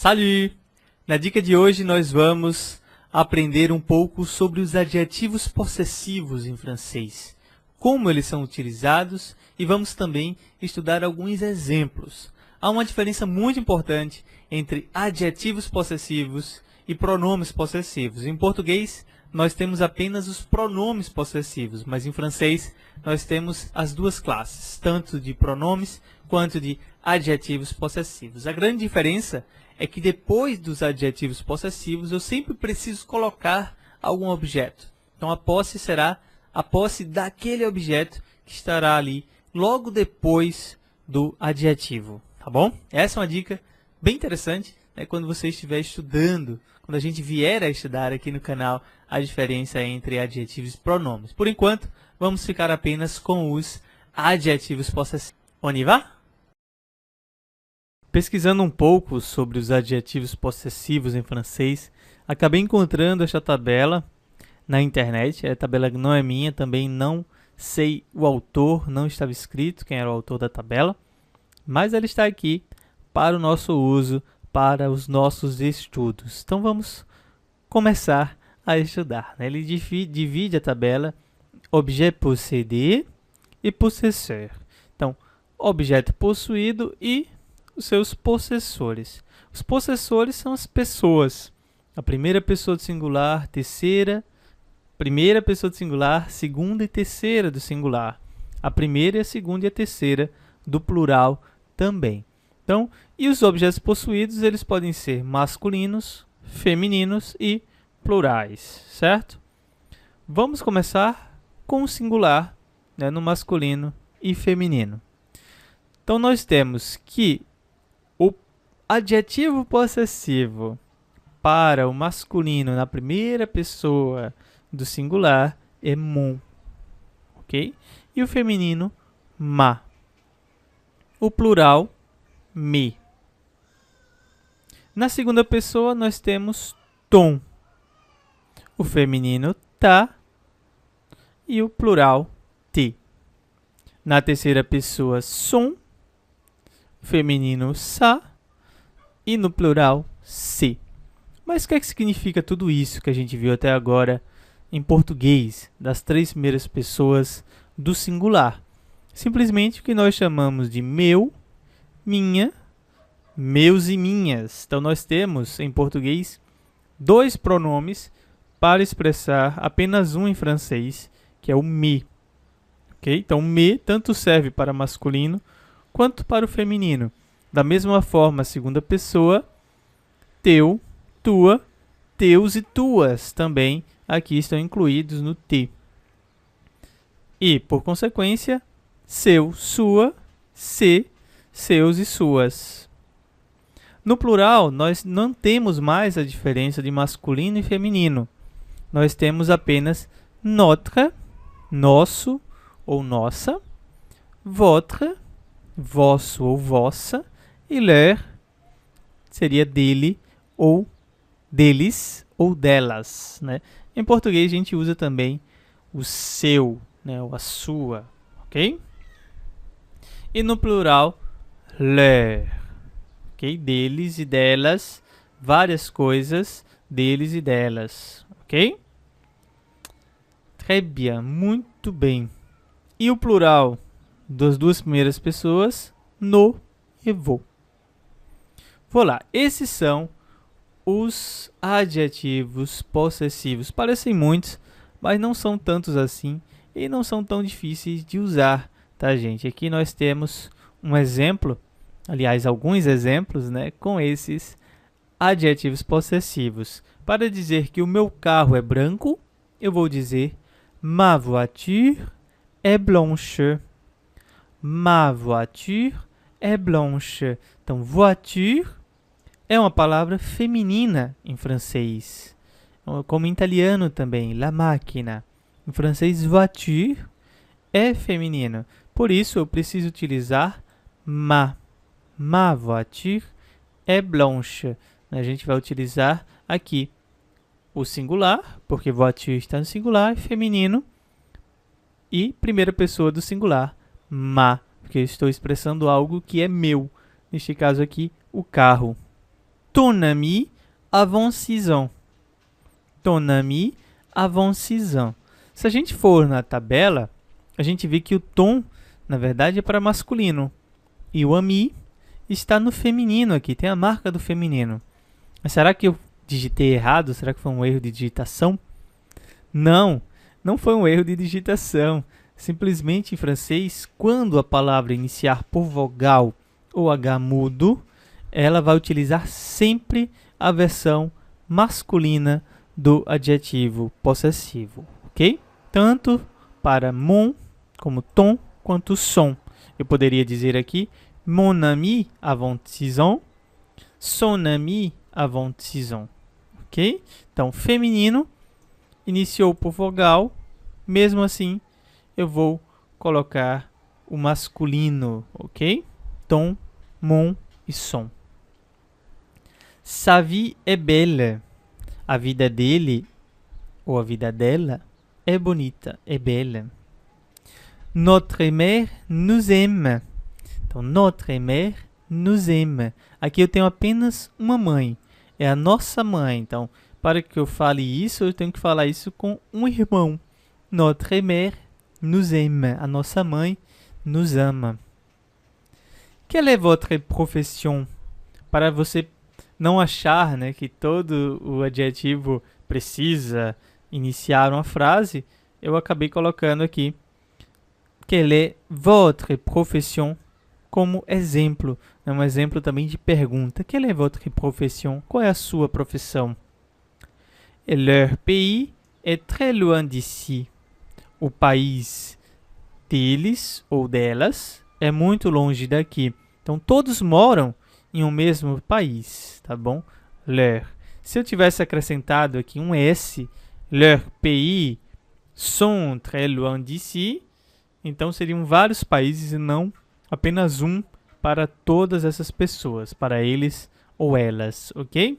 Salut! Na dica de hoje nós vamos aprender um pouco sobre os adjetivos possessivos em francês, como eles são utilizados e vamos também estudar alguns exemplos. Há uma diferença muito importante entre adjetivos possessivos e pronomes possessivos. Em português, nós temos apenas os pronomes possessivos, mas em francês nós temos as duas classes, tanto de pronomes quanto de adjetivos possessivos. A grande diferença é que depois dos adjetivos possessivos eu sempre preciso colocar algum objeto. Então a posse será a posse daquele objeto que estará ali logo depois do adjetivo, tá bom? Essa é uma dica bem interessante, né, quando você estiver estudando, quando a gente vier a estudar aqui no canal a diferença entre adjetivos e pronomes. Por enquanto, vamos ficar apenas com os adjetivos possessivos. On y va? Pesquisando um pouco sobre os adjetivos possessivos em francês, acabei encontrando esta tabela na internet. A tabela não é minha, também não sei o autor, não estava escrito quem era o autor da tabela, mas ela está aqui para o nosso uso, para os nossos estudos. Então vamos começar a estudar, né? Ele divide a tabela objet possédé e possesseur. Então, objeto possuído e os seus possessores. Os possessores são as pessoas. A primeira pessoa do singular, terceira, primeira pessoa do singular, segunda e terceira do singular. A primeira, a segunda e a terceira do plural também. Então, e os objetos possuídos, eles podem ser masculinos, femininos e plurais, certo? Vamos começar com o singular, né, no masculino e feminino. Então, nós temos que o adjetivo possessivo para o masculino na primeira pessoa do singular é mon, ok? E o feminino, ma. O plural, me. Na segunda pessoa, nós temos ton. O feminino, ta. E o plural, te. Na terceira pessoa, son. Feminino, sa. E no plural, se. Mas o que é que significa tudo isso que a gente viu até agora em português, das três primeiras pessoas do singular? Simplesmente o que nós chamamos de meu, minha, meus e minhas. Então, nós temos, em português, dois pronomes para expressar apenas um em francês, que é o me. Okay? Então, me tanto serve para masculino quanto para o feminino. Da mesma forma, a segunda pessoa, teu, tua, teus e tuas também aqui estão incluídos no te. E, por consequência, seu, sua, se, seus e suas. No plural, nós não temos mais a diferença de masculino e feminino. Nós temos apenas notre, nosso ou nossa, votre, vosso ou vossa, e leur seria dele ou deles ou delas, né? Em português a gente usa também o seu, né, ou a sua, ok? E no plural, leur, ok? Deles e delas, várias coisas deles e delas, ok? Très bien, muito bem. E o plural das duas primeiras pessoas, no e vos. Voilà, esses são os adjetivos possessivos. Parecem muitos, mas não são tantos assim e não são tão difíceis de usar, tá, gente? Aqui nós temos um exemplo, aliás, alguns exemplos, né, com esses adjetivos possessivos. Para dizer que o meu carro é branco, eu vou dizer ma voiture est blanche. Ma voiture est blanche. Então, voiture é uma palavra feminina em francês, como em italiano também, la macchina. Em francês, voiture é feminino. Por isso, eu preciso utilizar ma. Ma voiture est blanche. A gente vai utilizar aqui o singular, porque voiture está no singular, feminino, e primeira pessoa do singular, ma, porque eu estou expressando algo que é meu. Neste caso aqui, o carro. Ton ami avant 6 ans. Ton ami avant 6 ans. Se a gente for na tabela, a gente vê que o ton, na verdade, é para masculino. E o ami está no feminino aqui, tem a marca do feminino. Mas será que eu digitei errado? Será que foi um erro de digitação? Não, não foi um erro de digitação. Simplesmente em francês, quando a palavra iniciar por vogal ou H mudo, ela vai utilizar sempre a versão masculina do adjetivo possessivo, ok? Tanto para mon, como ton, quanto son. Eu poderia dizer aqui, mon ami avant 6 ans, son ami avant 6 ans, ok? Então, feminino, iniciou por vogal, mesmo assim, eu vou colocar o masculino, ok? Ton, mon e son. Sa vie est belle. A vida dele, ou a vida dela, é bonita, é bela. Notre mère nous aime. Então, notre mère nous aime. Aqui eu tenho apenas uma mãe. É a nossa mãe. Então, para que eu fale isso, eu tenho que falar isso com um irmão. Notre mère nous aime. A nossa mãe nos ama. Quelle est votre profession? Para você não achar, né, que todo o adjetivo precisa iniciar uma frase, eu acabei colocando aqui quelle est votre profession como exemplo. É um exemplo também de pergunta. Quelle est votre profession? Qual é a sua profissão? Et leur pays est très loin d'ici. O país deles ou delas é muito longe daqui. Então, todos moram em um mesmo país, tá bom? Leur. Se eu tivesse acrescentado aqui um S, leur pays sont très loin d'ici, então seriam vários países e não apenas um para todas essas pessoas, para eles ou elas, ok?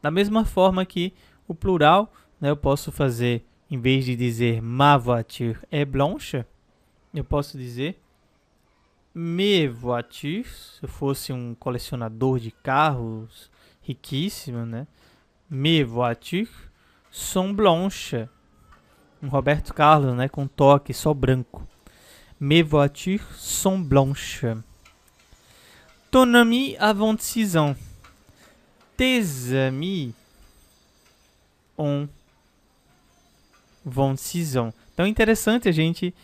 Da mesma forma que o plural, né, eu posso fazer, em vez de dizer ma voiture est blanche, eu posso dizer mes voitures. Se eu fosse um colecionador de carros riquíssimo, né? Mes voitures sont blanches. Um Roberto Carlos, né, com toque só branco. Mes voitures sont blanches. Ton ami a 26 ans. Tes amis ont 26 ans. Então é interessante a gente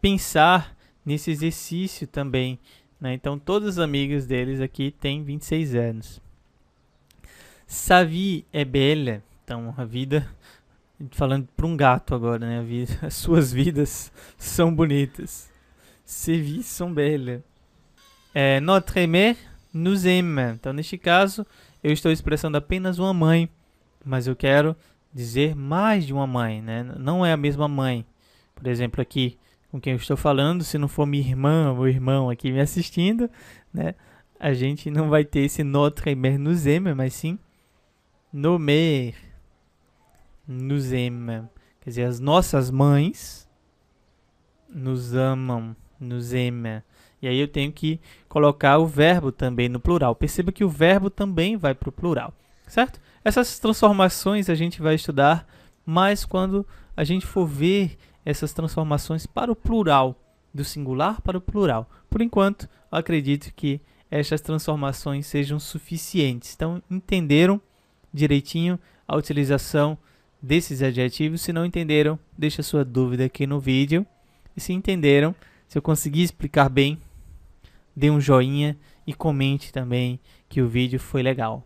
pensar nesse exercício também, né? Então todas as amigas deles aqui têm 26 anos. Sa vie est belle. Então a vida, falando para um gato agora, né? As suas vidas são bonitas. Ses vies sont belles. Notre mère nous aime. Então neste caso eu estou expressando apenas uma mãe, mas eu quero dizer mais de uma mãe, né? Não é a mesma mãe. Por exemplo, aqui com quem eu estou falando, se não for minha irmã ou irmão aqui me assistindo, né? A gente não vai ter esse notre mère nous aime, mas sim nos mères nous aime. Quer dizer, as nossas mães nos amam, nos aimam. E aí eu tenho que colocar o verbo também no plural. Perceba que o verbo também vai para o plural, certo? Essas transformações a gente vai estudar mais quando a gente for ver essas transformações para o plural, do singular para o plural. Por enquanto, eu acredito que estas transformações sejam suficientes. Então, entenderam direitinho a utilização desses adjetivos? Se não entenderam, deixa sua dúvida aqui no vídeo. E se entenderam, se eu conseguir explicar bem, dê um joinha e comente também que o vídeo foi legal.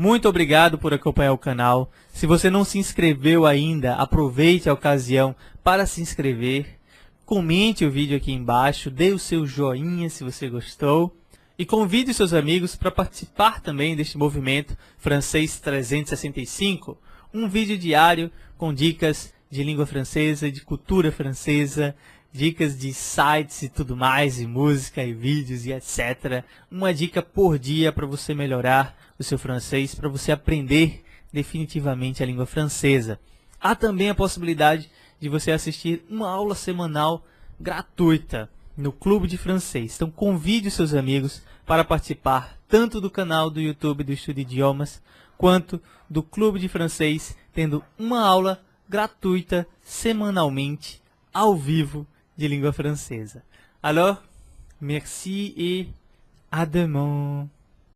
Muito obrigado por acompanhar o canal. Se você não se inscreveu ainda, aproveite a ocasião para se inscrever. Comente o vídeo aqui embaixo, dê o seu joinha se você gostou. E convide seus amigos para participar também deste movimento Francês 365. Um vídeo diário com dicas de língua francesa, de cultura francesa, dicas de sites e tudo mais, e música, e vídeos e etc. Uma dica por dia para você melhorar o seu francês, para você aprender definitivamente a língua francesa. Há também a possibilidade de você assistir uma aula semanal gratuita. no Clube de Francês. Então convide os seus amigos para participar tanto do canal do YouTube do Estudo Idiomas, quanto do Clube de Francês, tendo uma aula gratuita semanalmente, ao vivo, de língua francesa. Alors, merci et à demain.